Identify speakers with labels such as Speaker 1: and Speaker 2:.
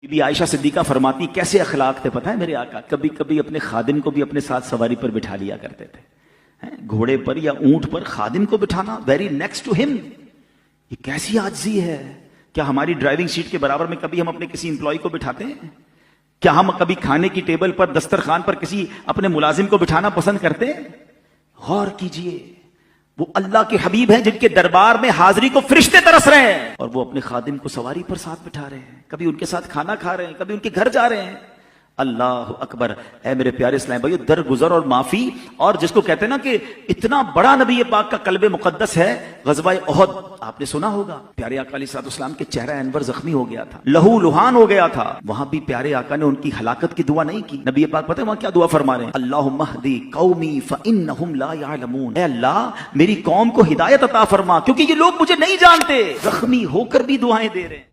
Speaker 1: Be عائشہ صدیقہ فرماتی کیسے اخلاق تھے پتہ ہے میرے آقا، کبھی کبھی اپنے خادم کو بھی اپنے ساتھ سواری پر بٹھا لیا کرتے تھے، گھوڑے پر یا اونٹ پر خادم کو بٹھانا، ویری نیکسٹ ٹو ہم۔ یہ کیسی عاجزی ہے! کیا ہماری ڈرائیونگ سیٹ کے برابر میں کبھی ہم اپنے کسی امپلائی کو بٹھاتے ہیں؟ کیا ہم کبھی کھانے کی ٹیبل پر دسترخوان پر کسی اپنے ملازم کو بٹھانا پسند کرتے ہیں؟ غور کیجئے، وہ اللہ کے حبیب ہیں جن کے دربار میں حاضری کو فرشتے ترس رہے ہیں، اور وہ اپنے خادم کو سواری پر ساتھ بٹھا رہے ہیں، کبھی ان کے ساتھ کھانا کھا رہے ہیں، کبھی ان کے گھر جا رہے ہیں۔ اللہ اکبر! اے میرے پیارے اسلام بھائیو، درگزر اور معافی، اور جس کو کہتے ہیں نا کہ اتنا بڑا نبی پاک کا قلب مقدس ہے، غزوہ احد آپ نے سنا ہوگا، پیارے آقا علیہ الصلوۃ والسلام کے چہرہ انور زخمی ہو گیا تھا، لہو لہان ہو گیا تھا، وہاں بھی پیارے آقا نے ان کی ہلاکت کی دعا نہیں کی۔ نبی پاک پتہ ہے وہاں کیا دعا فرما رہے ہیں؟ اللہم اہدی قومی فانہم لا یعلمون، اے اللہ میری قوم کو ہدایت عطا فرما کیونکہ یہ لوگ مجھے نہیں جانتے۔ زخمی ہو کر بھی دعائیں دے رہے ہیں۔